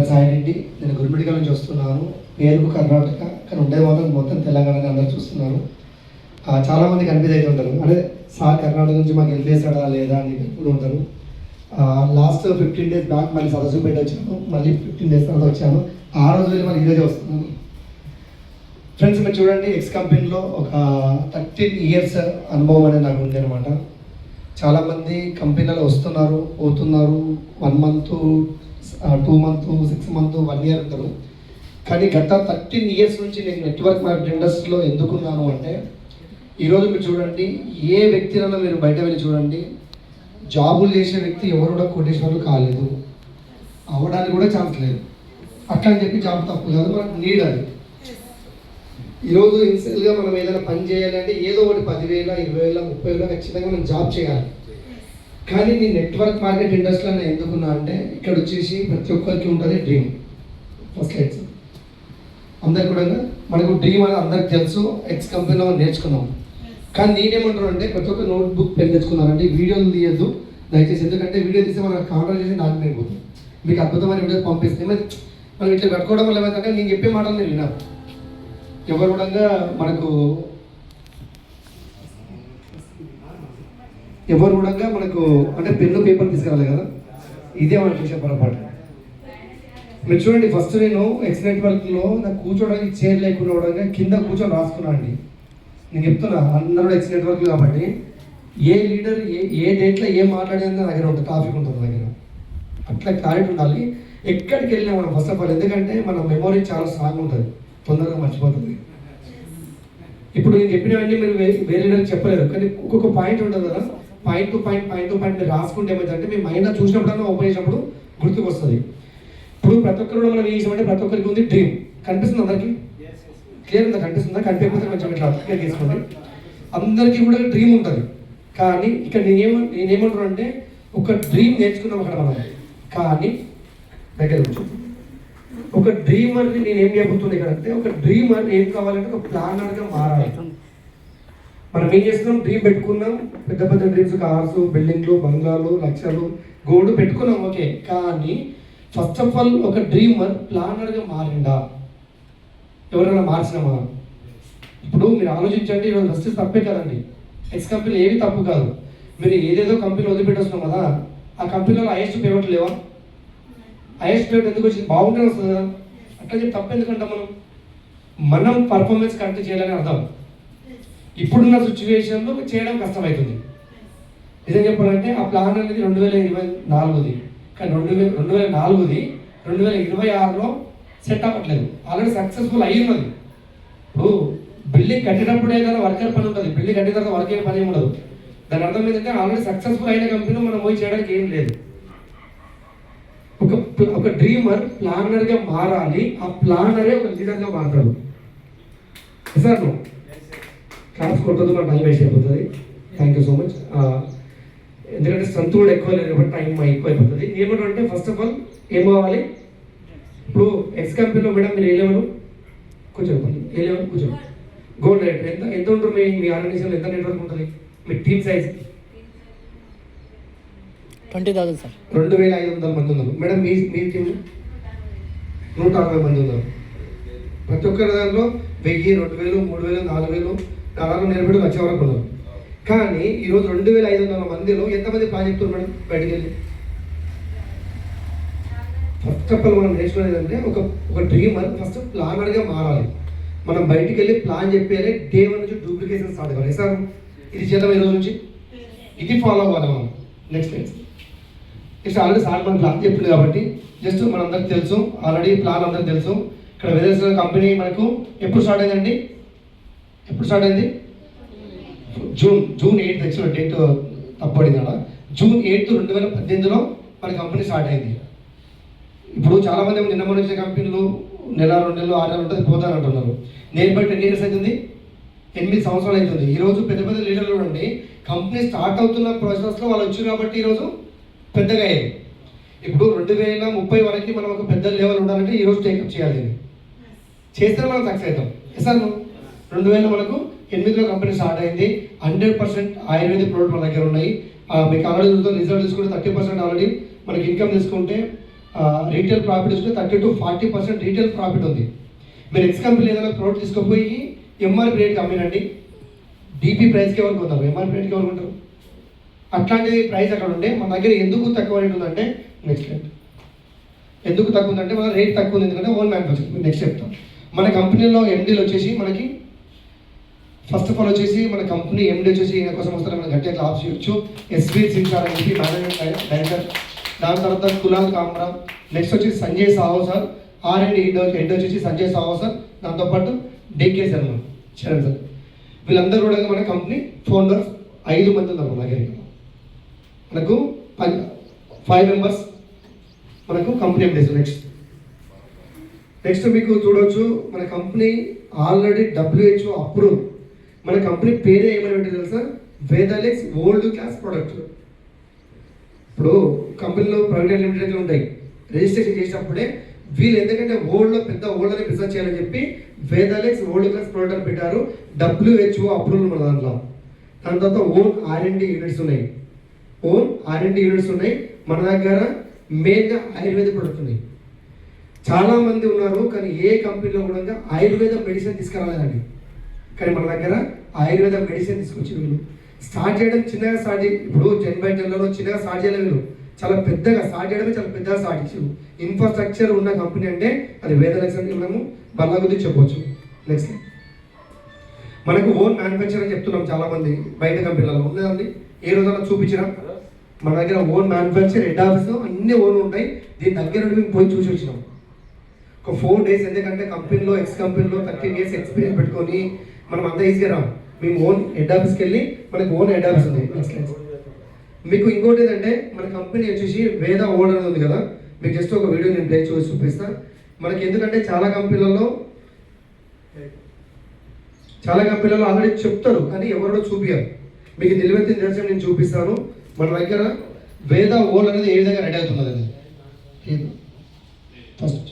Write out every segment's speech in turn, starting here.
పేరు సాయిరెడ్డి. నేను గురుమిడికల్ నుంచి వస్తున్నాను. పేరుకు కర్ణాటక, కానీ ఉండేది మాత్రం మొత్తం తెలంగాణ అందరూ చూస్తున్నారు. చాలామంది కన్ఫ్యూజ్ అయితే ఉంటారు, అంటే సార్ కర్ణాటక నుంచి మాకు వెళ్ళేసాడా లేదా అని ఎప్పుడు ఉంటారు. లాస్ట్ 15 days బ్యాక్ మళ్ళీ సరస్సుపేట వచ్చాను, మళ్ళీ 15 days తర్వాత వచ్చాను. ఆ రోజు వెళ్ళి మళ్ళీ ఈరోజే వస్తున్నాను. ఫ్రెండ్స్, మీరు చూడండి, ఎక్స్ కంపెనీలో ఒక 13 years అనుభవం అనేది నాకు ఉంది అనమాట. చాలామంది కంపెనీలో వస్తున్నారు, పోతున్నారు, 1 month, 2 months, 6 months, 1 year ఉంటారు. కానీ గత 13 years నుంచి నేను నెట్వర్క్ మార్కెట్ ఇండస్ట్రీలో ఎందుకున్నాను అంటే, ఈరోజు మీరు చూడండి, ఏ వ్యక్తినైనా మీరు బయట వెళ్ళి చూడండి, జాబులు చేసే వ్యక్తి ఎవరు కూడా కోటేశ్వర్లు కాలేదు, అవ్వడానికి కూడా ఛాన్స్ లేదు. అట్లా అని చెప్పి జాబ్ తప్పు కాదు, మనకు నీడ్ అది. ఈరోజు ఇన్సియల్గా మనం ఏదైనా పని చేయాలంటే ఏదో ఒకటి 10,000, 20,000, 30,000 ఖచ్చితంగా మనం జాబ్ చేయాలి. కానీ నేను నెట్వర్క్ మార్కెట్ ఇండస్ట్రీలో నేను ఎందుకున్నా అంటే, ఇక్కడ వచ్చేసి ప్రతి ఒక్కరికి ఉంటుంది డ్రీమ్. ఫస్ట్ లైట్స్ అందరికి కూడా మనకు డ్రీమ్ అని అందరికి తెలుసు, ఎక్స్ కంపెనీలో నేర్చుకున్నాం. కానీ నేనేమంటాను అంటే, ప్రతి ఒక్క నోట్బుక్ పెన్ తెచ్చుకున్నానంటే వీడియోలు తీయద్దు దయచేసి. ఎందుకంటే వీడియో తీస్తే మనం కాన్వర్సేషన్ నాకు అయిపోతుంది. మీకు అద్భుతమైన వీడియో పంపిస్తే మనం ఇట్లా కట్టుకోవడం వల్ల ఏమైందంటే, నేను చెప్పే మాటలు నేను విన్నాను. ఎవరు కూడా మనకు అంటే పెన్ను పేపర్ తీసుకురాలి కదా, ఇదే మనం చూసే పొరపాటు. మీరు చూడండి, ఫస్ట్ నేను ఎక్స్ నెట్వర్క్లో నాకు కూర్చోడానికి చైర్ లేకుండా కింద కూర్చొని రాసుకున్నాను అండి. నేను చెప్తున్నా, అందరూ ఎక్స్ నెట్వర్క్ కాబట్టి ఏ లీడర్ ఏ డేట్లో ఏం మాట్లాడేది నా దగ్గర ఉంటుంది, టాపిక్ ఉంటుంది దగ్గర. అట్లా క్లారిటీ ఉండాలి ఎక్కడికి వెళ్ళినా మనం. ఫస్ట్ ఆఫ్ ఆల్ ఎందుకంటే మన మెమొరీ చాలా స్ట్రాంగ్ ఉంటుంది, తొందరగా మర్చిపోతుంది. ఇప్పుడు నేను చెప్పినవన్నీ మీరు వేరే లీడర్కి చెప్పలేరు, కానీ ఒక్కొక్క పాయింట్ ఉంటుంది కదా, పాయింట్ టు పాయింట్ మీరు రాసుకుంటే ఏమైందంటే మీ మైండ్లో చూసినప్పుడన్నా ఓపెన్ చేసినప్పుడు గుర్తుకు వస్తుంది. ఇప్పుడు ప్రతి ఒక్కరు మనం ఏం చేసామంటే, ప్రతి ఒక్కరికి ఉంది డ్రీమ్. కనిపిస్తుంది అందరికీ? క్లియర్ ఉందా? కనిపిస్తుందా? కనిపించకపోతే కొంచెం ఇట్లా క్లియర్ తీసుకోండి. అందరికీ కూడా డ్రీమ్ ఉంటుంది. కానీ ఇక్కడ నేనేమంటున్నాను అంటే, ఒక డ్రీమ్ నేర్చుకున్నాం అక్కడ మనం. కానీ దగ్గర ఒక డ్రీమర్ని నేను ఏం చెబుతున్నాను ఇక్కడ అంటే, ఒక డ్రీమర్ ఏం కావాలంటే ఒక ప్లానర్గా మారాలి. మనం ఏం చేస్తున్నాం, డ్రీమ్ పెట్టుకున్నాం, పెద్ద పెద్ద డ్రీమ్స్, కార్స్, బిల్డింగ్లు, బంగ్లాలు, లక్షలు, గోల్డ్ పెట్టుకున్నాం, ఓకే. కానీ ఫస్ట్ ఆఫ్ ఆల్ ఒక డ్రీమర్ ప్లానర్గా మారిందా? ఎవరైనా మార్చినామా? ఇప్పుడు మీరు ఆలోచించండి, ఈరోజు ఫస్ట్ తప్పే కదండి. ఎక్స్ కంపెనీలు ఏవి తప్పు కాదు. మీరు ఏదేదో కంపెనీలు వదిలిపెట్టేస్తున్నాం కదా, ఆ కంపెనీలో హైయెస్ట్ పేమెంట్ లేవా? హైయెస్ట్ పేమెంట్ ఎందుకు వచ్చింది? బాగుంటే వస్తుంది కదా. అట్లా చెప్పి తప్పు ఎందుకంటే మనం పర్ఫార్మెన్స్ కరెక్ట్ చేయాలని అర్థం. ఇప్పుడున్న సిచ్యువేషన్లో చేయడం కష్టమవుతుంది. నిజం చెప్పాలంటే ఆ ప్లాన్ అనేది 2024ది, కానీ 2004ది 2026లో సెట్ అవ్వట్లేదు. ఆల్రెడీ సక్సెస్ఫుల్ అయ్యి ఉన్నది. ఇప్పుడు బిల్డింగ్ కట్టినప్పుడు ఏదైనా వర్కర్ పని ఉంటుంది, బిల్డింగ్ కట్టిన తర్వాత వర్క్ పని ఏమి ఉండదు. దాని అర్థం ఏంటంటే ఆల్రెడీ సక్సెస్ఫుల్ అయిన కంపెనీ మనం పోయి చేయడానికి ఏం లేదు. ఒక డ్రీమర్ ప్లానర్గా మారాలి, ఆ ప్లానరే ఒక లీడర్గా మారుతాడు. సార్ నువ్వు క్లాస్ కొట్టదు, మన టైం వేస్ట్ అయిపోతుంది. Thank you so much. ఎందుకంటే స్ట్రెంత్ కూడా ఎక్కువ లేదు కాబట్టి టైం ఎక్కువ అయిపోతుంది. ఏమంటే ఫస్ట్ ఆఫ్ ఆల్ ఏం కావాలి, ఇప్పుడు ఎక్స్ కంపెనీలో మేడం మీరు ఏ లెవెల్ కూర్చోండి, ఏ లెవెల్ కూర్చోండి, గోల్డ్ రేట్ ఎంత ఉంటుంది? మీ ఆర్గనైజేషన్లో ఎంత నెట్వర్క్ ఉంటుంది? మీ టీమ్ సైజ్ 20,000 సార్. 2,500 మంది ఉన్నారు మేడం. మీ టీమ్ 160 మంది ఉన్నారు. ప్రతి ఒక్కరి దాంట్లో 1,000, 2,000, 3,000, 4,000 నాలుగు నిలబడి వచ్చే వరకు ఉన్నారు. కానీ ఈరోజు 2,500 మందిలో ఎంతమంది ప్లాన్ చెప్తున్నారు మేడం బయటికి వెళ్ళి? ఫస్ట్ ఆఫ్ ఆల్ మనం నేర్చుకునేది అంటే, ఒక డ్రీమర్ ఫస్ట్ ప్లానర్గా మారాలి. మనం బయటికి వెళ్ళి ప్లాన్ చెప్పేదే డే 1 నుంచి డూప్లికేషన్ స్టార్ట్ కావాలి. సార్ ఇది చేద్దాం ఈ రోజు నుంచి, ఇది ఫాలో అవ్వాలి మనం. నెక్స్ట్ ఆల్రెడీ సార్ మనం ప్లాన్ చెప్పింది కాబట్టి జస్ట్ మనందరికి తెలుసు, ఆల్రెడీ ప్లాన్ అందరికి తెలుసు. ఇక్కడ వెదర్స్ కంపెనీ మనకు ఎప్పుడు స్టార్ట్ అయిందండి? ఎప్పుడు స్టార్ట్ అయింది? జూన్ 8 యాక్చువల్ డేట్ తప్పబడింది అలా. June 8, 2018లో మన కంపెనీ స్టార్ట్ అయింది. ఇప్పుడు చాలామంది నిన్న మొన్న వచ్చే కంపెనీలు నెల 2 నెలలు 6 నెలలు ఉంటుంది పోతారంటున్నారు. నేను బట్టి 10 years అవుతుంది, 8 సంవత్సరాలు అవుతుంది. ఈరోజు పెద్ద పెద్ద లీడర్లు ఉండి కంపెనీ స్టార్ట్ అవుతున్న ప్రాసెస్లో వాళ్ళు వచ్చారు కాబట్టి ఈరోజు పెద్దగా అయ్యారు. ఇప్పుడు 2030 వరకు మనం ఒక పెద్ద లెవెల్ ఉండాలంటే ఈరోజు టేకప్ చేయాలి. చేస్తే మనం సక్సెస్ అవుతాం. సార్ 2008లో కంపెనీ స్టార్ట్ అయింది. 100% ఆయుర్వేదిక్ ప్రోడక్ట్ మన దగ్గర ఉన్నాయి. మీకు ఆల్రెడీ రిజల్ట్ తీసుకుంటే 30% ఆల్రెడీ మనకి ఇన్కమ్ తీసుకుంటే రీటైల్ ప్రాఫిట్ వస్తే 30-40% రీటైల్ ప్రాఫిట్ ఉంది. మీరు ఎక్స్ కంపెనీ ఏదైనా ప్రోడక్ట్ తీసుకుపోయి ఎంఆర్పి రేట్కి అమ్మినండి, డీపీ ప్రైస్కి ఎవరు కొంటారు, ఎంఆర్పి రేట్కి ఎవరు కొంటారు? అట్లాంటి ప్రైస్ అక్కడ ఉండే మన దగ్గర ఎందుకు తక్కువ రేట్ ఉందంటే నెక్స్ట్ రేట్ ఎందుకు తక్కువ ఉందంటే మన రేట్ తక్కువ ఉంది ఎందుకంటే ఓన్ మ్యానుఫ్యాక్చరింగ్. నెక్స్ట్ చెప్తాం. మన కంపెనీలో ఎండీలు వచ్చేసి మనకి ఫస్ట్ ఆఫ్ ఆల్ వచ్చేసి మన కంపెనీ ఎండీ వచ్చేసి ఈయన కోసం వస్తారు, మనం గట్టిగా క్లాస్ చేయొచ్చు. ఎస్వి సింగ్ అని చెప్పి మేనేజ్మెంట్ డైరెక్టర్. దాని తర్వాత కులాల్ కామ్రా. నెక్స్ట్ వచ్చేసి Sanjay Saaho sir, R&D head వచ్చేసి సంజయ్ సాహో సార్. దాంతోపాటు డికే శర్మ చరణ్ సార్. వీళ్ళందరూ కూడా మన కంపెనీ ఫౌండర్స్ 5 మంది ఉన్నారు మన దగ్గర. మనకు 5 మెంబర్స్ మనకు కంపెనీ ఎండీస్. నెక్స్ట్ మీకు చూడవచ్చు మన కంపెనీ ఆల్రెడీ WHO అప్రూవ్. మన కంపెనీ పేరే ఏమైనా ఉంటుంది తెలుసా? వేదాలెక్స్ వరల్డ్ క్లాస్ ప్రొడక్ట్. ఇప్పుడు కంపెనీలో ప్రైవేట్ లిమిటెడ్ ఉంటాయి, రిజిస్ట్రేషన్ చేసినప్పుడే వీళ్ళు ఎందుకంటే వరల్డ్లో పెద్ద వరల్డ్ అని బిజినెస్ చేయాలని చెప్పి వేదాలెక్స్ వరల్డ్ క్లాస్ ప్రొడక్ట్ అని పెట్టారు. WHO అప్రూవల్ మన దాంట్లో. దాని తర్వాత ఓన్ R&D యూనిట్స్ ఉన్నాయి. మన దగ్గర మెయిన్గా ఆయుర్వేద ప్రొడక్ట్ ఉన్నాయి. చాలా మంది ఉన్నారు కానీ ఏ కంపెనీలో కూడా ఆయుర్వేద మెడిసిన్ తీసుకురాలేదండి. కానీ మన దగ్గర ఆయుర్వేద మెడిసిన్ తీసుకొచ్చి వీళ్ళు స్టార్ట్ చేయడం చిన్నగా స్టార్ట్ చేసి, ఇప్పుడు 10/10లో చిన్నగా స్టార్ట్ చేయలేదు, వీళ్ళు చాలా పెద్దగా స్టార్ట్ చేయడమే చాలా పెద్దగా స్టార్ట్ చేసారు. ఇన్ఫ్రాస్ట్రక్చర్ ఉన్న కంపెనీ అంటే అది వేదలెక్స్ అని మనము బల్ల గురించి చెప్పవచ్చు. నెక్స్ట్ మనకు ఓన్ మ్యానుఫ్యాక్చర్ అని చెప్తున్నాం, చాలా మంది బయట కంపెనీలలో ఉన్నదండి. ఏ రోజైనా చూపించినా మన దగ్గర ఓన్ మ్యానుఫ్యాక్చర్, హెడ్ ఆఫీస్ అన్నీ ఓన్ ఉంటాయి. దీని దగ్గర నుండి మేము పోయి చూసి వచ్చినాం ఒక 4 days. ఎందుకంటే కంపెనీలో ఎక్స్ కంపెనీలో 13 years ఎక్స్పీరియన్స్ పెట్టుకొని మనం అంతా ఈజీగా రాం. మేము ఓన్ హెడ్ ఆఫీస్కి వెళ్ళి మనకు ఓన్ హెడ్ ఆఫీస్ ఉంది. మీకు ఇంకోటి ఏంటంటే మన కంపెనీ వచ్చేసి వేద ఓల్డ్ అనేది ఉంది కదా, మీకు జస్ట్ ఒక వీడియో నేను ప్లే చేసి చూపిస్తాను. మనకి ఎందుకంటే చాలా కంపెనీలలో ఆల్రెడీ చెప్తారు కానీ ఎవరో చూపించారు. మీకు నిలబెత్తిన నిదర్శనం నేను చూపిస్తాను. మన దగ్గర వేద ఓల్డ్ అనేది ఏ విధంగా రెడీ అవుతుంది అనేది ఫస్ట్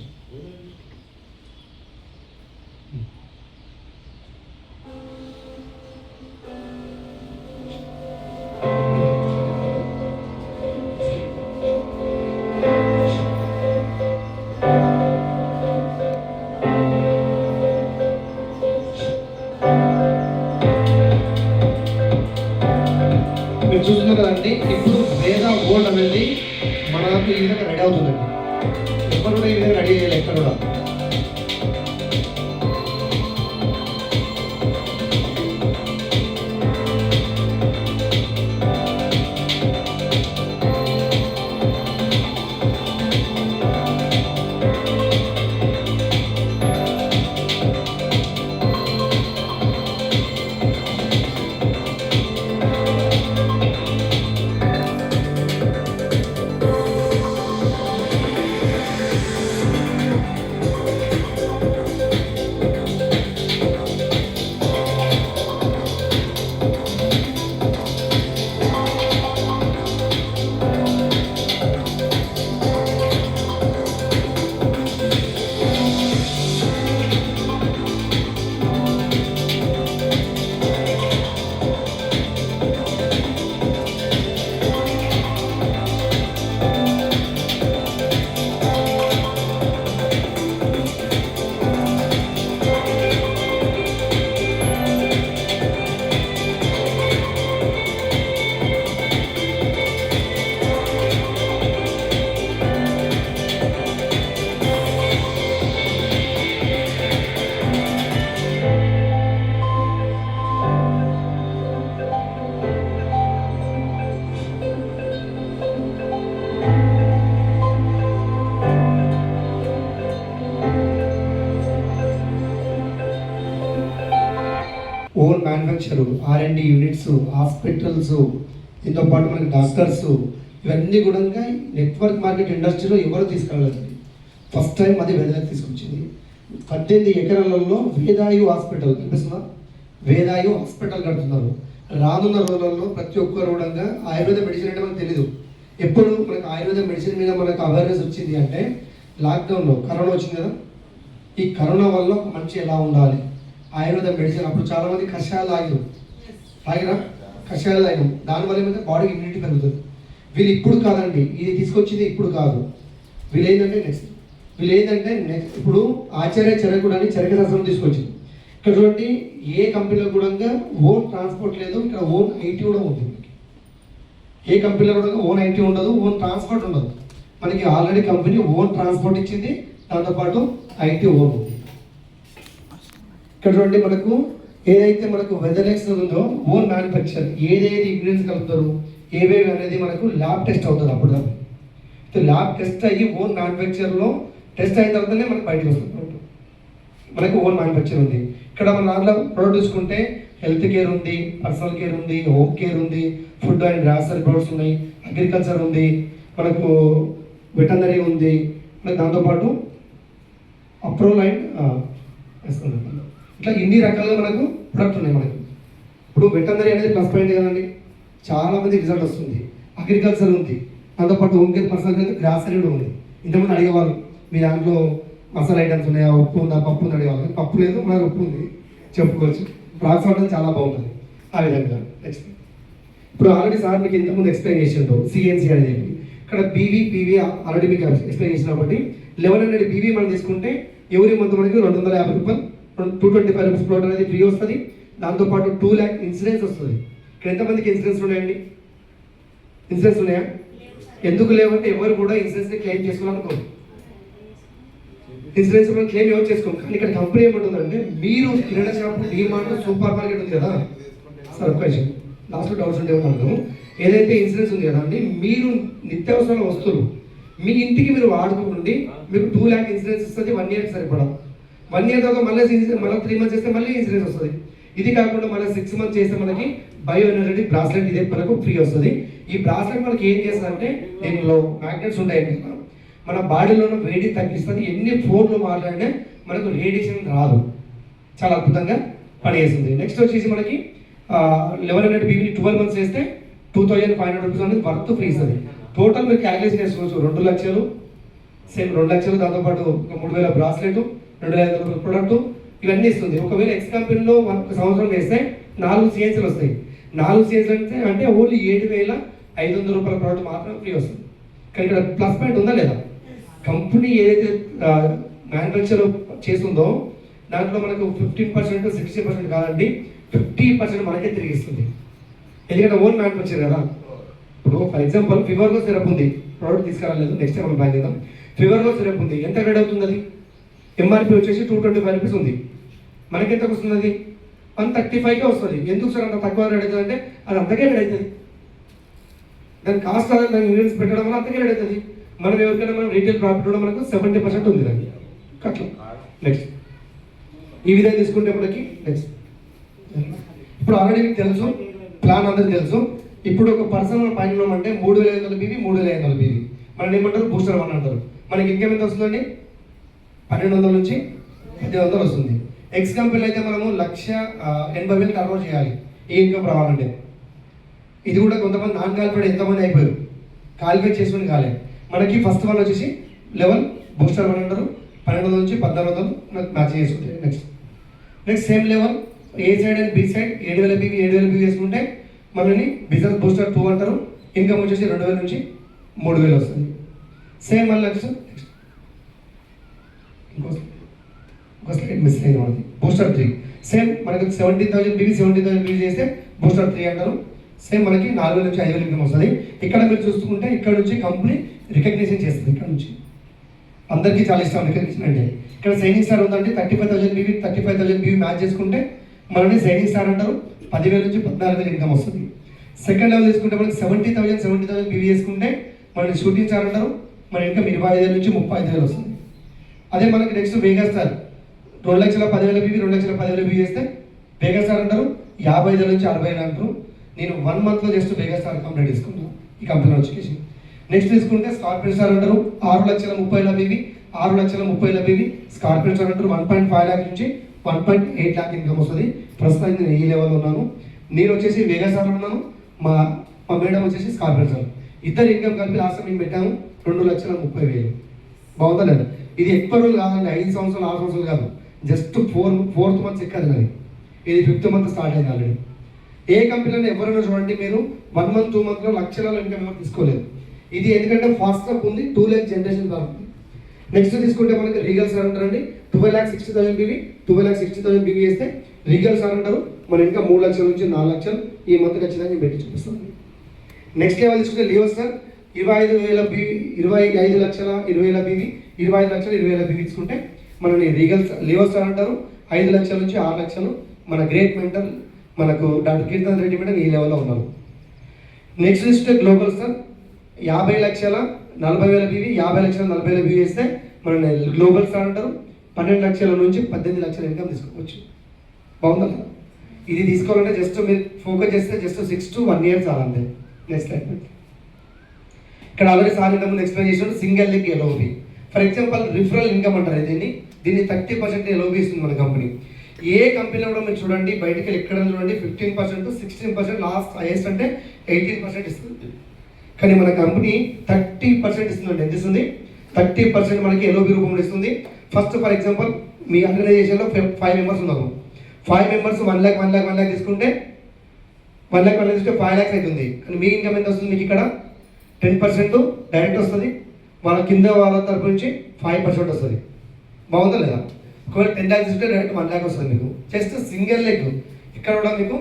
మీరు చూస్తున్నారు కదండి. ఇప్పుడు వేద ఓల్డ్ అనేది మనకు ఈ విధంగా రెడీ అవుతుందండి. ఎవరు కూడా ఈ విధంగా రెడీ చేయాలి ఎక్కడ కూడా. Own manufacture, R&D units, hospitals, దీంతో పాటు మనకి డాక్టర్స్, ఇవన్నీ కూడా నెట్వర్క్ మార్కెట్ ఇండస్ట్రీలో ఎవరు తీసుకురాలేదు. ఫస్ట్ టైం అది వేదాలకు తీసుకొచ్చింది. 18 ఎకరాలలో వేదాయు హాస్పిటల్ కనిపిస్తుందా? వేదాయు హాస్పిటల్ కడుతున్నారు. రానున్న రోజులలో ప్రతి ఒక్కరు కూడా ఆయుర్వేద మెడిసిన్ అంటే మనకు తెలీదు. ఎప్పుడు మనకు ఆయుర్వేద మెడిసిన్ మీద మనకు అవేర్నెస్ వచ్చింది అంటే లాక్డౌన్లో కరోనా వచ్చింది కదా. ఈ కరోనా వల్ల మనిషి ఎలా ఉండాలి, ఆయుర్వేద మెడిసిన్. అప్పుడు చాలామంది కషాయాలు తాగిరా కషాయాలు తాగినాం. దానివల్ల ఏమైతే బాడీకి ఇమ్యూనిటీ పెరుగుతుంది. వీళ్ళు ఇప్పుడు కాదండి, ఇది తీసుకొచ్చింది ఇప్పుడు కాదు. నెక్స్ట్ ఇప్పుడు ఆచార్య చెరకు అని చెరక శాస్త్రం తీసుకొచ్చింది. ఇక్కడ చూడండి, ఏ కంపెనీలో కూడా ఓన్ ట్రాన్స్పోర్ట్ లేదు, ఇక్కడ ఓన్ ఐటీ కూడా ఉంది. ఏ కంపెనీలో కూడా ఓన్ ఐటీ ఉండదు, ఓన్ ట్రాన్స్పోర్ట్ ఉండదు. మనకి ఆల్రెడీ కంపెనీ ఓన్ ట్రాన్స్పోర్ట్ ఇచ్చింది, దాంతోపాటు ఐటీ ఓన్ ఉంది. ఇక్కడ చూడండి, మనకు ఏదైతే మనకు వెదర్ఎక్స్ ఉందో ఓన్ మ్యానుఫ్యాక్చర్, ఏదైతే ఇంగ్రీడియంట్స్ కలుపుతారు ఏవేవి అనేది మనకు ల్యాబ్ టెస్ట్ అవుతుంది. అప్పుడు ల్యాబ్ టెస్ట్ అయ్యి ఓన్ మ్యానుఫ్యాక్చర్లో టెస్ట్ అయిన తర్వాతనే మనకు బయటకు వస్తుంది. మనకు ఓన్ మ్యానుఫ్యాక్చర్ ఉంది. ఇక్కడ మన దాంట్లో ప్రోడక్ట్ చూసుకుంటే హెల్త్ కేర్ ఉంది, పర్సనల్ కేర్ ఉంది, హోమ్ కేర్ ఉంది, ఫుడ్ అండ్ గ్రాసరీ ప్రొడక్ట్స్ ఉన్నాయి, అగ్రికల్చర్ ఉంది, మనకు వెటనరీ ఉంది, మనకు దాంతోపాటు అప్రూవల్ అండ్ ఇట్లా ఇన్ని రకాలుగా మనకు ప్రొడక్ట్ ఉన్నాయి. మనకు ఇప్పుడు వెటనరీ అనేది ప్లస్ పాయింట్ కదండి, చాలా మంది రిజల్ట్ వస్తుంది. అగ్రికల్చర్ ఉంది, దాంతోపాటు home care, personal care, grocery కూడా ఉంది. ఇంతకుముందు అడిగేవాళ్ళు మీ దాంట్లో మసాలా ఐటమ్స్ ఉన్నాయా, ఉప్పు ఉందా, పప్పు ఉందా అడిగేవాళ్ళు. పప్పు లేదు, మనకు ఉప్పు ఉంది చెప్పుకోవచ్చు. ప్రాసెస్ అవడం చాలా బాగుంటుంది. ఆ విధంగా నెక్స్ట్ ఇప్పుడు ఆల్రెడీ సార్ మీకు ఇంతకుముందు ఎక్స్ప్లెయిన్ చేసిండు సిఎన్సి అని చెప్పి. ఇక్కడ పీవీ ఆల్రెడీ మీకు ఎక్స్ప్లెయిన్ చేసిన కాబట్టి 1100 పీవీ మనం తీసుకుంటే ఎవరి మంత్ మనకి 250 రూపాయలు, 225 రూపీస్ ప్లాట్ అనేది ఫ్రీ వస్తుంది. దాంతోపాటు 2 lakh ఇన్సూరెన్స్ వస్తుంది. ఇక్కడ ఎంతమందికి ఇన్సూరెన్స్ ఉన్నాయండి? ఇన్సూరెన్స్ ఉన్నాయా? ఎందుకు లేవంటే ఎవరు కూడా ఇన్సూరెన్స్ని క్లెయిమ్ చేసుకోవాలనుకోరు. ఇన్సూరెన్స్ కూడా క్లెయిమ్ ఎవరు చేసుకోండి. కానీ ఇక్కడ కంపెనీ ఏమంటుందంటే, మీరు కిరాణా షాపు, డీమార్ట్, సూపర్ మార్కెట్ ఉంది కదా సార్, ఒక విషయం లాస్ట్లో డౌట్స్ ఉంటే ఏమన్నాను, ఏదైతే ఇన్సూరెన్స్ ఉంది కదా అండి, మీరు నిత్యావసరాల వస్తువులు మీ ఇంటికి మీరు వాడుకోండి, మీకు 2 lakh ఇన్సూరెన్స్ వస్తుంది. 1 year సరిపడా. 1 year తర్వాత మళ్ళీ 3 months చేస్తే మళ్ళీ ఇన్సూరెన్స్ వస్తుంది. ఇది కాకుండా మళ్ళీ 6 months చేస్తే మనకి బయో ఎనర్జెటిక్ బ్రాస్లెట్ ఇదే మనకు ఫ్రీ వస్తుంది. ఈ బ్రాస్లెట్ మనకి ఏం చేస్తుందంటే, దీనిలో మ్యాగ్నెట్స్ ఉంటాయి కదా, మన బాడీలో వేడి తగ్గిస్తుంది. ఎన్ని ఫోన్లు మాట్లాడినా మనకు రేడియేషన్ రాదు. చాలా అద్భుతంగా పనిచేస్తుంది. నెక్స్ట్ వచ్చేసి మనకి 1100 పీవీని 12 months చేస్తే 2500 రూపీస్ అనేది వర్త్ ఫ్రీ ఇస్తుంది. టోటల్ మీరు క్యాలిక్యులేషన్ చేసుకోవచ్చు. 2 లక్షలు, సేమ్ 2 లక్షలు, దాంతోపాటు 3000 బ్రాస్లెట్, 2500 రూపాయల ప్రొడక్ట్, ఇవన్నీ ఇస్తుంది. ఒకవేళ ఎక్స్ కంపెనీలో 1 సంవత్సరం వేస్తే 4 సిఎన్సీలు వస్తాయి. 4 సిఎన్సీలు అంటే ఓన్లీ 7500 రూపాయల ప్రోడక్ట్ మాత్రం ఫ్రీ వస్తుంది. కానీ ఇక్కడ ప్లస్ పాయింట్ ఉందా లేదా? కంపెనీ ఏదైతే మ్యానుఫ్యాక్చర్ చేస్తుందో దాంట్లో మనకు 15%, 60% కాదండి, 50% మనకే తిరిగి ఇస్తుంది. ఎందుకంటే ఓన్ మ్యానుఫ్యాక్చర్ కదా. ఇప్పుడు ఫర్ ఎగ్జాంపుల్ ఫీవర్లో సిరప్ ఉంది, ప్రోడక్ట్ తీసుకురాలేదు, నెక్స్ట్ టైం మనం ప్లాన్ చేద్దాం. ఫీవర్లో సిరప్ ఉంది, ఎంత రేట్ అవుతుంది? అది ఎంఆర్పి వచ్చేసి 225 రూపీస్ ఉంది. మనకి ఎంతకు వస్తుంది? అది 135కే వస్తుంది. ఎందుకు సార్ అంత తక్కువ రేట్ అవుతుంది అంటే, అది అంతకే రేట్ అవుతుంది. దాని కాస్ట్, దాని ఇంగ్రీడియంట్స్ పెట్టడం వల్ల అంతకే రేట్ అవుతుంది. మనం ఎవరికైనా మనం రీటైల్ ప్రాఫిట్ కూడా మనకు 70% ఉంది దాన్ని అట్లా. నెక్స్ట్ ఈ విధంగా తీసుకుంటే మనకి నెక్స్ట్ ఇప్పుడు ఆల్రెడీ మీకు తెలుసు, ప్లాన్ అందరికి తెలుసు. ఇప్పుడు ఒక పర్సనల్ పైన ఉన్నామంటే 3500 పీవీ, 3500 పీవీ మనం ఏమంటారు, బూస్టర్ వన్ అంటారు. మనకి ఇన్కమ్ ఎంత వస్తుందండి? 1200 నుంచి 1800 వస్తుంది. ఎక్స్ కంపెనీలో అయితే మనము 1,80,000 టర్న్ చేయాలి ఈ ఇన్కమ్ రావాలంటే. ఇది కూడా కొంతమంది నాన్ క్వాలిఫైడ్ ఎంతమంది అయిపోయారు, క్వాలిఫై చేసుకుని కాలేదు. మనకి ఫస్ట్ వన్ వచ్చేసి 11 బూస్టర్ వన్ అంటారు, 1200 నుంచి 1400 మనకు మ్యాచ్ చేసుకుంటాయి. Next same level A side and B side 7000 PV, 7000 PV వేసుకుంటే మనల్ని బిజినెస్ బూస్టర్ 2 అంటారు. ఇన్కమ్ వచ్చేసి 2000 నుంచి 3000 వస్తుంది. సేమ్ మళ్ళీ నెక్స్ట్ ఇంకో స్లైడ్ మిస్ అయిన వాళ్ళది బూస్టర్ 3. సేమ్ మనకి 17,000 పీవీ, 17,000 పీవీ చేస్తే బూస్టర్ 3 అంటారు. సేమ్ మనకి 4000 నుంచి 5000 ఇన్కమ్ వస్తుంది. ఇక్కడ మీరు చూసుకుంటే ఇక్కడ నుంచి కంపెనీ రికగ్నిషన్ చేస్తుంది. ఇక్కడ నుంచి అందరికీ చాలా ఇష్టం రికగ్నిషన్ అంటే. ఇక్కడ సైనింగ్ స్టార్ ఉందంటే 35,000 పీవీ, 35,000 పీవీ మ్యాచ్ చేసుకుంటే మనల్ని సైనింగ్ స్టార్ అంటారు. 10,000 నుంచి 14,000 ఇన్కమ్ వస్తుంది. సెకండ్ లెవెల్ తీసుకుంటే మనకి 70,000 పీవీ చేసుకుంటే మనల్ని షూటింగ్ స్టార్ అంటారు. మన ఇన్కమ్ 25,000 నుంచి 35,000 వస్తుంది. అదే మనకి నెక్స్ట్ వేగా స్టార్ 2,10,000 పీవీ, 2,10,000 పీవీ చేస్తే వేగా స్టార్ అంటారు. 50,000 నుంచి 60,000 అంటారు. నేను 1 monthలో జస్ట్ వేగా స్టార్ కంప్లీట్ చేసుకున్నాను ఈ కంపెనీ వచ్చేసి. నెక్స్ట్ తీసుకుంటే స్కార్పియన్ స్టార్ అంటారు. 6,30,000 పీవీ, 6,30,000 పీవీ స్కార్పియన్ స్టార్ అంటారు. 1.5 lakh నుంచి 1.8 lakh ఇన్కమ్ వస్తుంది. ప్రస్తుతానికి నేను ఈ లెవెల్లో ఉన్నాను. నేను వచ్చేసి వేగా స్టార్లో ఉన్నాను, మా మేడం వచ్చేసి స్కార్పియన్ స్టార్. ఇద్దరు ఇన్కమ్ కలిపి లాస్ట్ మేము పెట్టాము 2,30,000. బాగుందా లేదా? ఇది ఎక్కువ రోజులు కాదండి, 5 సంవత్సరాలు 6 సంవత్సరాలు కాదు, జస్ట్ 4th month ఎక్కదు నాది. ఇది 5th month స్టార్ట్ అయింది ఆల్రెడీ. ఏ కంపెనీలో ఎవరైనా చూడండి, మీరు 1 month 2 monthలో లక్షలలో ఇన్కమ్ ఎవరు తీసుకోలేదు. ఇది ఎందుకంటే ఫాస్ట్ ట్రాక్ ఉంది, 2 lakh జనరేషన్ బాగుంది. నెక్స్ట్ తీసుకుంటే మనకి రీగల్ సరెండర్ అండి, 12,60,000 BV, 12,60,000 BV వేస్తే రీగల్ సరెండర్ మన ఇంకా 3 లక్షల నుంచి 4 లక్షలు ఈ మంత్ ఖచ్చితంగా పెట్టి చూపిస్తాం. నెక్స్ట్ లెవెల్ తీసుకుంటే liver star 25,000 BV, 25,20,000 BV, 25,20,000 BV తీసుకుంటే మనని రీగల్ లివర్ స్టార్ అంటారు. 5 లక్షల నుంచి 6 లక్షలు మన గ్రేట్ మెంటల్ మనకు డాక్టర్ కీర్తన్ రెడ్డి మేడం ఈ లెవెల్లో ఉన్నారు. Next list global star 50,40,000 BV, 50,40,000 BV వేస్తే మన గ్లోబల్ స్టార్ అంటారు. 12 లక్షల నుంచి 18 లక్షల ఇన్కమ్ తీసుకోవచ్చు. బాగుందా? ఇది తీసుకోవాలంటే జస్ట్ మీరు ఫోకస్ చేస్తే జస్ట్ 6 to 1 year చాలా అంతే. Next slide. ఇక్కడ ఆల్రెడీ సార్ ఇంత ముందు ఎక్స్ప్లెయిన్ చేసినట్టు single leg LOB. For example referral income అంటారు దీన్ని 30% ఎల్ఓబి ఇస్తుంది మన కంపెనీ. ఏ కంపెనీలో కూడా మీరు చూడండి, బయటకి వెళ్ళి ఎక్కడ చూడండి 15% to 16%, లాస్ట్ హైయెస్ట్ అంటే 18% ఇస్తుంది. కానీ మన కంపెనీ 30% ఇస్తుందండి. ఎంత ఇస్తుంది? 30% మనకి ఎల్ఓబి రూపంలో ఇస్తుంది. ఫస్ట్ ఫర్ ఎగ్జాంపుల్ మీ ఆర్గనైజేషన్లో 5 మెంబర్స్ ఉన్నారు. 5 మెంబర్స్ 1 lakh తీసుకుంటే 1 lakh తీసుకుంటే 5 lakhs అవుతుంది. కానీ మీ ఇన్కమ్ ఎంత వస్తుంది? మీకు ఇక్కడ 10% డైరెక్ట్ వస్తుంది, వాళ్ళ కింద వాళ్ళ తరపు నుంచి 5% వస్తుంది. బాగుందా లేదా? ఒకవేళ 10 lakhs తీసుకుంటే డైరెక్ట్ 1 lakh వస్తుంది మీకు. జస్ట్ సింగిల్ లెగ్ ఇక్కడ కూడా మీకు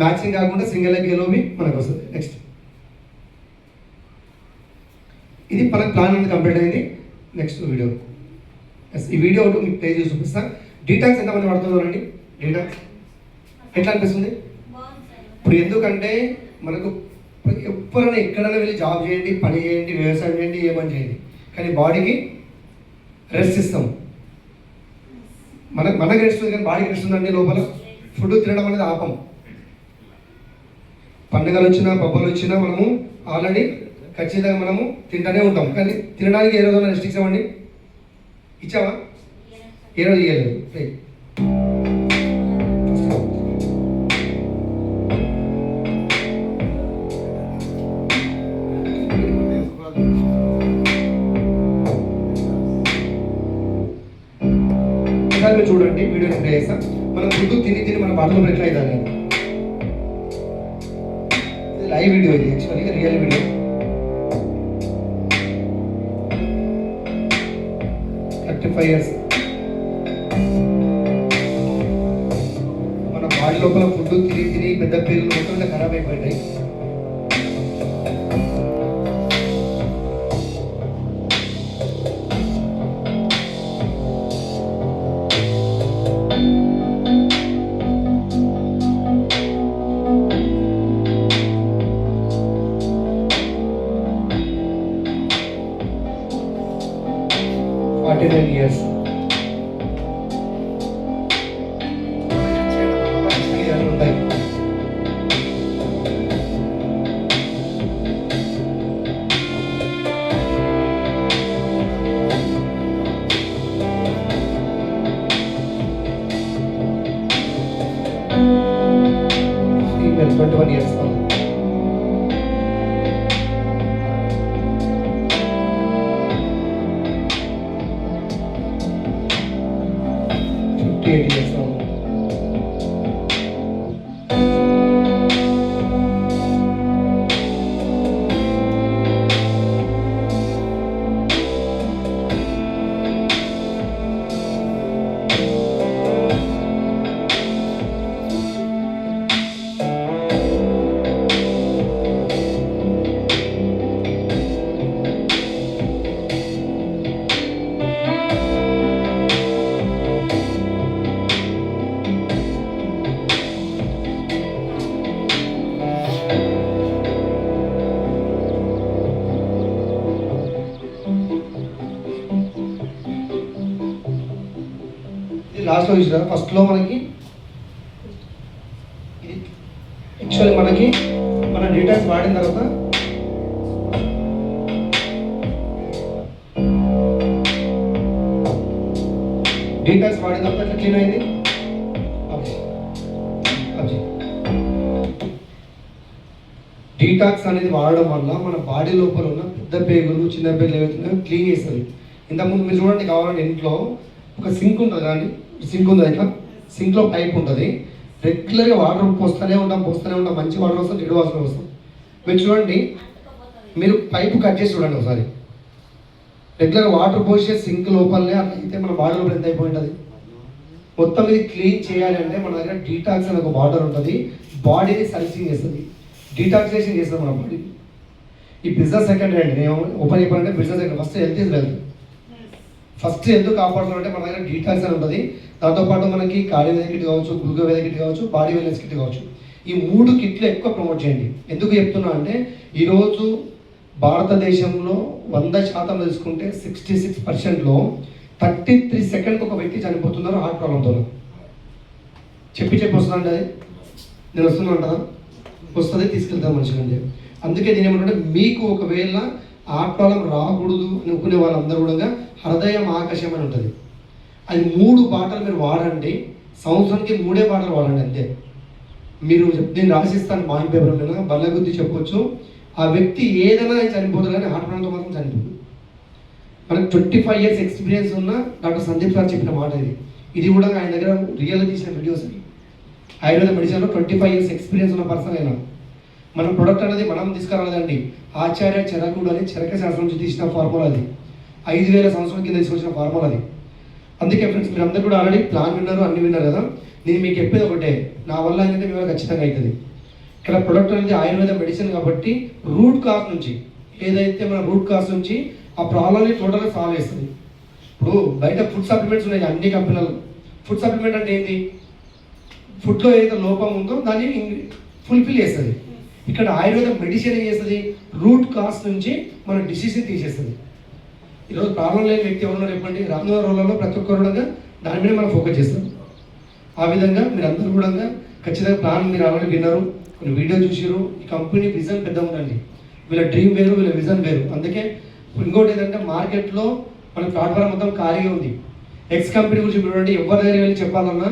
మ్యాచింగ్ కాకుండా సింగిల్ లెగ్ ఎల్ఓబి మనకు వస్తుంది. నెక్స్ట్ ఇది మనకు ప్లాన్ అనేది కంప్లీట్ అయింది. నెక్స్ట్ వీడియో ఈ వీడియో ఒకటి మీకు ప్లే చేసి చూపిస్తాను. డీటాక్స్ ఎంతమంది పడుతున్నారండి? డీటాక్స్ ఎట్లా అనిపిస్తుంది ఇప్పుడు? ఎందుకంటే మనకు ఎప్పుడైనా ఎక్కడైనా వెళ్ళి జాబ్ చేయండి, పని చేయండి, వ్యవసాయం చేయండి, ఏమని చేయండి, కానీ బాడీకి రెస్ట్ ఇస్తాం. మనకి రెస్ట్ ఉంది కానీ బాడీకి రెస్ట్ ఉందండి. లోపల ఫుడ్ తినడం అనేది ఆపం. పండుగలు వచ్చినా పబ్బలు వచ్చినా మనము ఆల్రెడీ ఖచ్చితంగా మనము తింటూనే ఉంటాం. కానీ తినడానికి ఏ రోజున రెస్ట్ ఇచ్చామండి? ఇచ్చావా? ఏ రోజు ఇవ్వలేదు. మీరు చూడండి వీడియో ప్లే చేస్తాం. మనం ఫుడ్ తిని మన బాటలో ఎట్లా అవుతుంది? ఇది లైవ్ వీడియో, ఇది యాక్చువల్గా రియల్ వీడియో. years మన బాడీ లోపల ఫుడ్ తిని పెద్ద పేర్లు మొత్తం ఖరాబ్ అయిపోయాయి. years female 21 years old. లాస్ట్లో చూసినారు. ఫస్ట్లో మనకి ఇది యాక్చువల్లీ మనకి మన డీటాక్స్ వాడిన తర్వాత ఎట్లా క్లీన్ అయింది? డీటాక్స్ అనేది వాడడం వల్ల మన బాడీ లోపల ఉన్న పెద్ద పేగులు చిన్న పేగులు ఏవైతున్నాయో క్లీన్ చేస్తుంది. ఇంతకుముందు మీరు చూడండి, కావాలంటే ఇంట్లో ఒక సింక్ ఉంటుంది కానీ సింక్ ఉంది, ఇట్లా సింక్లో పైప్ ఉంటుంది. రెగ్యులర్గా వాటర్ పోస్తూనే ఉంటాం, మంచి వాటర్ వస్తాం, చెడు వాసన వస్తాం. మీరు చూడండి మీరు పైపు కట్ చేసి చూడండి ఒకసారి. రెగ్యులర్ వాటర్ పోసే సింక్ లోపలనే అట్లా అయితే మన బాడీ లోపల ఎంత అయిపోయి ఉంటుంది. మొత్తం ఇది క్లీన్ చేయాలి అంటే మన దగ్గర డీటాక్స్ అనే ఒక వాటర్ ఉంటుంది, బాడీని సర్వీసింగ్ చేస్తుంది, డీటాక్సినేషన్ చేస్తుంది మన బాడీని. ఈ బిజినెస్ సెకండరీ అండి. నేను ఓపెన్ చెప్పాలంటే business secondary, first health is wealth. First ఎందుకు కాపాడుకోవాలంటే మన దగ్గర డీటాక్స్ అని ఉంటుంది, దాంతోపాటు మనకి కార్డియో కిట్ కావచ్చు, గ్లూకోవేద కిట్ కావచ్చు, బాడీ వెల్నెస్ కిట్ కావచ్చు. ఈ 3 కిట్లు ఎక్కువ ప్రమోట్ చేయండి. ఎందుకు చెప్తున్నా అంటే ఈరోజు భారతదేశంలో 100% తీసుకుంటే 66%లో 33 సెకండ్కి ఒక వ్యక్తి చనిపోతున్నారు హార్ట్ ప్రాబ్లంతో. చెప్పి వస్తుందండి, అది నేను వస్తున్నా అంటారా? వస్తుంది, తీసుకెళ్తాను మనిషిని అని చెప్పి. అందుకే నేను ఏమంటే మీకు ఒకవేళ హార్ట్ ప్రాబ్లం రాకూడదు అనుకునే వాళ్ళందరూ కూడా హృదయం ఆకాశం అని ఉంటుంది, అది 3 బాటలు మీరు వాడండి. సంవత్సరానికి 3 బాటలు వాడండి అంతే. మీరు నేను రాసిస్తాను మాయిన్ పేపర్ మీద బల్ల గుద్ది చెప్పొచ్చు, ఆ వ్యక్తి ఏదైనా చనిపోతారు కానీ హార్ట్ ప్రాబ్లంతో మాత్రం చనిపోతుంది. మనకు 25 years ఎక్స్పీరియన్స్ ఉన్న డాక్టర్ సందీప్ గారు చెప్పిన మాట ఇది. ఇది కూడా ఆయన దగ్గర రియల్గా తీసిన వీడియోస్ అండి. ఆయుర్వేద మెడిసిన్లో 25 years ఎక్స్పీరియన్స్ ఉన్న పర్సన్ అయినా. మన ప్రొడక్ట్ అనేది మనం తీసుకురాలేదండి, ఆచార్య చరకుడు అని చరక శాస్త్రం నుంచి తీసిన ఫార్ములా అది, 5000 సంవత్సరాల కింద తీసుకొచ్చిన ఫార్ములా అది. అందుకే ఫ్రెండ్స్ మీరు అందరూ కూడా ఆల్రెడీ ప్లాన్ విన్నారు, అన్ని విన్నారు కదా. నేను మీకు చెప్పేది ఒకటే, నా వల్ల ఏంటంటే మీ వల్ల ఖచ్చితంగా అవుతుంది. ఇక్కడ ప్రొడక్ట్ అనేది ఆయుర్వేద మెడిసిన్ కాబట్టి రూట్ కాజ్ నుంచి, ఏదైతే మన రూట్ కాజ్ నుంచి ఆ ప్రాబ్లమ్ని టోటల్గా సాల్వ్ చేస్తుంది. ఇప్పుడు బయట ఫుడ్ సప్లిమెంట్స్ ఉన్నాయి అన్ని కంపెనీలు. ఫుడ్ సప్లిమెంట్ అంటే ఏంటి? ఫుడ్లో ఏదైతే లోపం ఉందో దాన్ని ఫుల్ఫిల్ చేస్తుంది. ఇక్కడ ఆయుర్వేద మెడిసిన్ ఏం చేస్తుంది? రూట్ కాజ్ నుంచి మన డిసీజ్ని తీసేస్తుంది. ఈరోజు ప్రాబ్లం లేని వ్యక్తి ఎవరున్నారు చెప్పండి? రానున్న రోజుల్లో ప్రతి ఒక్కరు కూడా దాని మీద మనం ఫోకస్ చేస్తాం. ఆ విధంగా మీరు అందరూ కూడా ఖచ్చితంగా ప్లాన్ మీరు ఆల్రెడీ విన్నారు, కొన్ని వీడియో చూసారు. ఈ కంపెనీ విజన్ పెద్ద ఉండండి, వీళ్ళ డ్రీమ్ వేరు, వీళ్ళ విజన్ వేరు. అందుకే ఇంకోటి ఏంటంటే మార్కెట్లో మన ప్లాట్ఫామ్ మొత్తం ఖాళీగా ఉంది. ఎక్స్ కంపెనీ గురించి చూడండి, ఎవరి దగ్గర వెళ్ళి చెప్పాలన్నా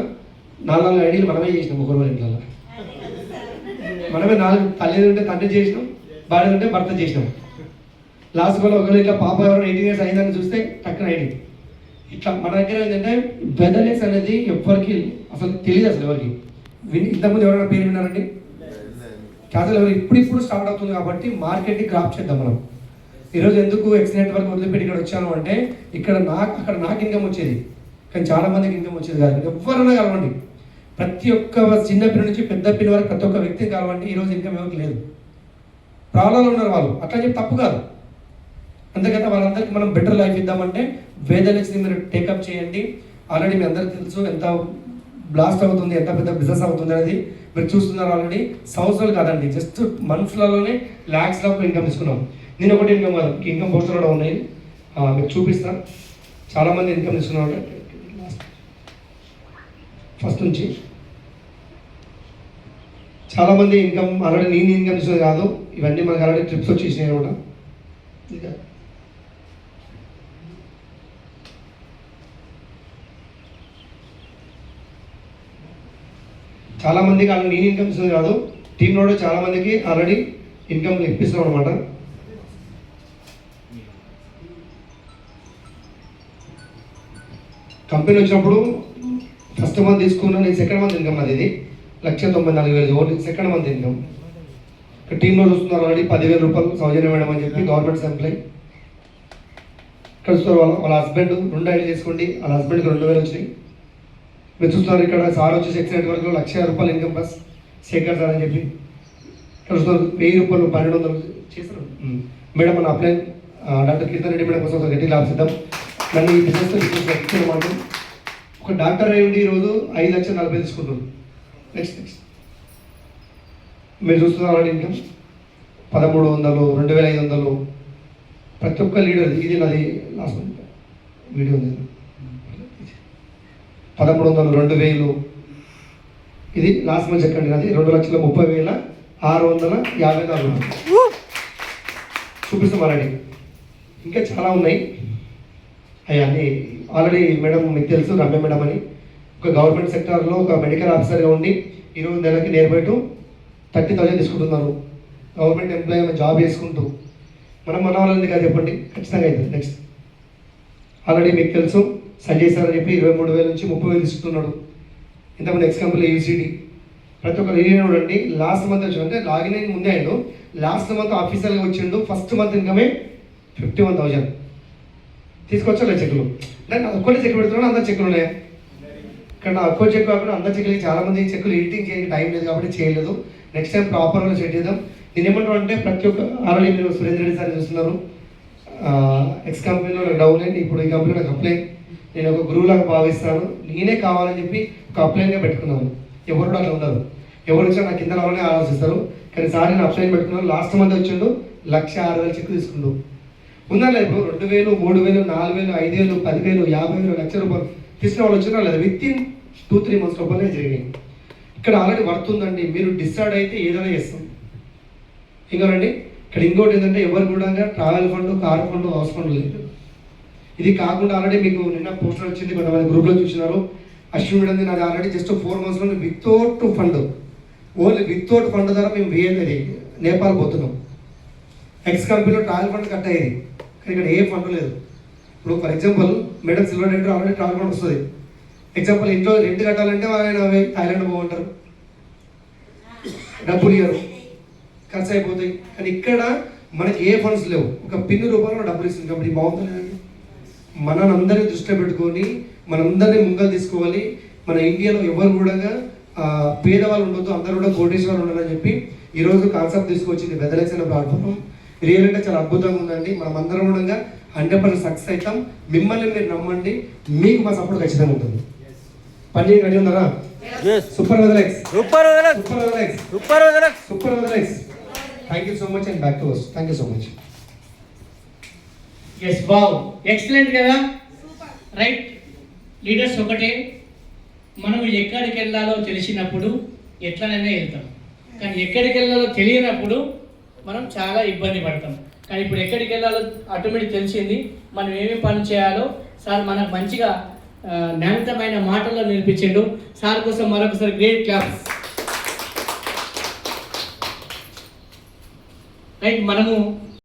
4 ఐడీలు మనమే చేసినాం. ఒకరు ఇంట్లో మనమే 4 తల్లి ఉంటే తండ్రి చేసినాం, భార్య ఉంటే భర్త చేసినాం. లాస్ట్ వల్ల ఒకవేళ ఇట్లా పాప ఎవరైనా 18 years అయిందని చూస్తే టక్కున ఐడి. ఇట్లా మన దగ్గర ఏంటంటే వెదర్నెస్ అనేది ఎవరికి అసలు తెలియదు, అసలు ఎవరికి. ఇంతకుముందు ఎవరైనా పేరు విన్నారండి? అసలు ఎవరు ఇప్పుడు స్టార్ట్ అవుతుంది కాబట్టి మార్కెట్ని గ్రాప్ చేద్దాం మనం. ఈరోజు ఎందుకు ఎక్స్ నెట్వర్క్ వదిలిపెట్టి ఇక్కడ వచ్చాను అంటే అక్కడ నాకు ఇన్కమ్ వచ్చేది, కానీ చాలా మందికి ఇన్కమ్ వచ్చేది కాదు. ఎవరైనా కలవండి, ప్రతి ఒక్క చిన్న పిల్లల నుంచి పెద్ద పిల్లల వరకు ప్రతి ఒక్క వ్యక్తిని కలవండి. ఈరోజు ఇన్కమ్ ఎవరికి లేదు, ప్రాబ్లంలో ఉన్నారు వాళ్ళు. అట్లా చెప్పి తప్పు కాదు. అందుకని వాళ్ళందరికీ మనం బెటర్ లైఫ్ ఇద్దామంటే వేదలక్ష్మి మీరు టేకప్ చేయండి. ఆల్రెడీ మీ అందరికీ తెలుసు ఎంత బ్లాస్ట్ అవుతుంది, ఎంత పెద్ద బిజినెస్ అవుతుంది అనేది మీరు చూస్తున్నారు. ఆల్రెడీ సంవత్సరాలు కాదండి, జస్ట్ మంత్స్లలోనే ల్యాక్స్లో ఇన్కమ్ తీసుకున్నాం. నేను ఒకటి ఇన్కమ్ కాదు, ఇన్కమ్ పోస్టర్ కూడా ఉన్నాయి, మీకు చూపిస్తాను. చాలామంది ఇన్కమ్ తీసుకున్నాం ఫస్ట్ నుంచి. చాలామంది ఇన్కమ్ ఆల్రెడీ నేను ఇన్కమ్ తీసుకున్నది కాదు, ఇవన్నీ మనకు ఆల్రెడీ ట్రిప్స్ వచ్చేసినాయి అనమాట. ఇంకా చాలామందికి ఆల్రెడీ నేను ఇన్కమ్ ఇస్తుంది కాదు, టీంలో కూడా చాలామందికి ఆల్రెడీ ఇన్కమ్ ఇప్పిస్తున్నాం అనమాట. కంపెనీ వచ్చినప్పుడు ఫస్ట్ మంత్ తీసుకున్నా, నేను సెకండ్ మంత్ ఇన్కమ్ అది. ఇది 1,94,000 ఓన్లీ సెకండ్ మంత్ ఇన్కమ్. ఇక్కడ టీంలో చూస్తున్నారు ఆల్రెడీ 10,000 రూపాయలు సౌజన్య మేడం అని చెప్పి గవర్నమెంట్ ఎంప్లాయ్. ఇక్కడ చూస్తారు వాళ్ళ హస్బెండ్ 2 ఐడీలు చేసుకోండి, వాళ్ళ హస్బెండ్కి 2,000 వచ్చినాయి. మీరు చూస్తున్నారు ఇక్కడ సార్ వచ్చేసి ఎక్సలెంట్ వరకు 1,00,000 రూపాయలు ఇన్కమ్ ప్లస్ శేఖర్ సార్ అని చెప్పి. ఇక్కడ చూస్తున్నారు 1,000 రూపాయలు 1,200 చేస్తారు. మేడం మన apply doctor kirtan Reddy madam కోసం గట్టి లాభిద్దాం. నన్ను ఈ బిజినెస్ మాట ఒక డాక్టర్ అయి ఉండి ఈరోజు 5,40,000 తీసుకుంటుంది. నెక్స్ట్ మీరు చూస్తున్నారు ఆల్రెడీ ఇన్కమ్ 1,300, 2,500. ప్రతి ఒక్క లీడర్, ఇది నాది లాస్ట్ మంత్ వీడియో ఉంది, 1,300, 2,000. ఇది లాస్ట్ మంత్ చెక్కండి, నాది 2,30,654 చూపిస్తాం ఆల్రెడీ. ఇంకా చాలా ఉన్నాయి అవన్నీ. ఆల్రెడీ మేడం మీకు తెలుసు, రమ్య మేడం అని ఒక గవర్నమెంట్ సెక్టార్లో ఒక మెడికల్ ఆఫీసర్గా ఉండి ఈరోజు నెలకి నియర్ 30,000 తీసుకుంటున్నారు. గవర్నమెంట్ ఎంప్లాయీ జాబ్ చేసుకుంటూ మన వాళ్ళని కాదు చెప్పండి, ఖచ్చితంగా అవుతుంది. నెక్స్ట్ ఆల్రెడీ మీకు తెలుసు సంజయ్ సార్ అని చెప్పి 23,000 నుంచి 30,000 తీసుకుంటున్నాడు. ఇంతకుముందు ఎక్స్ కంపెనీలో యూసీడీ. ప్రతి ఒక్క రీజన్ చూడండి, లాస్ట్ మంత్ వచ్చి అంటే లాగిన్ అయిన ముందే ఆయన లాస్ట్ మంత్ ఆఫీసర్గా వచ్చిండు, ఫస్ట్ మంత్ ఇన్కమే 51,000. తీసుకొచ్చా లేదు చెక్కులు? నేను ఒక్కటే చెక్ పెడుతున్నాను, అందరు చెక్కులు ఉన్నాయా? ఇక్కడ నా ఒక్కో చెక్ కాకుండా అందరు చెక్కులకి చాలామంది చెక్కులు ఎడిటింగ్ చేయడానికి టైం లేదు కాబట్టి చేయలేదు. నెక్స్ట్ టైం ప్రాపర్గా సెట్ చేద్దాం. నేను ఏమంటాను అంటే ప్రతి ఒక్క ఆల్రెడీ మీరు సురేంద్ర రెడ్డి సార్ చూస్తున్నారు, ఎక్స్ కంపెనీలో నాకు డౌన్ అయింది, ఇప్పుడు ఈ కంపెనీలో నాకు అప్లై, నేను ఒక గురువులాగా భావిస్తాను. నేనే కావాలని చెప్పి ఒక అప్లైన్గా పెట్టుకున్నాను. ఎవరు కూడా అట్లా ఉండరు, ఎవరు వచ్చినా నా కింద రావాలని ఆలోచిస్తారు. కానీ సార్ నేను అప్లైన్ పెట్టుకున్నాను. లాస్ట్ మంత్ వచ్చిండు 1,06,000 చెక్కు తీసుకుండు. ఉందా లేదు? 2,000, 3,000, 4,000, 5,000, 10,000, 50,000, ₹1,00,000 తీసుకున్న వాళ్ళు వచ్చినా లేదా? విత్ ఇన్ 2-3 months లోపలనే జరిగాయి. ఇక్కడ ఆల్రెడీ వర్త్ ఉందండి, మీరు డిసైడ్ అయితే ఏదైనా చేస్తాం. ఇంకోనండి ఇక్కడ ఇంకోటి ఏంటంటే ఎవరు కూడా travel fund, car fund, house fund లేదు. ఇది కాకుండా ఆల్రెడీ మీకు నిన్న పోస్టర్ వచ్చింది, కొంతమంది గ్రూప్లో చూసినారు. అశ్విన్ ఉంది నాది already just 4 months without fund, only without fund ద్వారా మేము నేపాల్ పోతున్నాం. ఎక్స్ కంపెనీలో ట్రావెల్ ఫండ్ కట్ అయ్యేది, కానీ ఇక్కడ ఏ ఫండ్ లేదు. ఇప్పుడు for example madam silver director already travel fund వస్తుంది. ఎగ్జాంపుల్ ఇంట్లో రెంట్ కట్టాలంటే ఆయన థాయిలాండ్ పోమంటారు, డబ్బులు ఇవ్వరు, ఖర్చు అయిపోతాయి. కానీ ఇక్కడ మనకి ఏ ఫండ్స్ లేవు, ఒక పిన్ రూపంలో డబ్బులు ఇస్తుంది. కాబట్టి బాగుంటుందండి. మనందరినీ దృష్టిలో పెట్టుకొని మనందరినీ ముంగలు తీసుకోవాలి. మన ఇండియాలో ఎవరు కూడా పేదవాళ్ళు ఉండొద్దు, అందరూ కూడా కోటేశ్వరాలు ఉండాలని చెప్పి ఈరోజు కాన్సెప్ట్ తీసుకొచ్చింది బెదలెక్స్ అనే ప్లాట్ఫామ్. రియల్ అంటే చాలా అద్భుతంగా ఉందండి. మనం అందరం కూడా 100% సక్సెస్ అవుతాం. మిమ్మల్ని మీరు నమ్మండి, మీకు మా సపోర్ట్ ఖచ్చితంగా ఉంటుంది. పని రెడీ ఉన్నారా? సూపర్ బెదలెక్స్, సూపర్ బెదలెక్స్, సూపర్ బెదలెక్స్, సూపర్ బెదలెక్స్, సూపర్ బెదలెక్స్. Thank you so much and back to us. Thank you so much. Yes, wow, excellent కదా. రైట్, లీడర్స్ ఒకటే, మనం ఎక్కడికి వెళ్ళాలో తెలిసినప్పుడు ఎట్లనైనా వెళ్తాం. కానీ ఎక్కడికి వెళ్ళాలో తెలియనప్పుడు మనం చాలా ఇబ్బంది పడతాం. కానీ ఇప్పుడు ఎక్కడికి వెళ్ళాలో ఆటోమేటిక్ తెలిసింది, మనం ఏమేమి పని చేయాలో సార్ మనకు మంచిగా నాణ్యతమైన మాటల్లో నేర్పించిండు. సార్ కోసం మరొకసారి గ్రేట్ క్లాప్స్. రైట్, మనము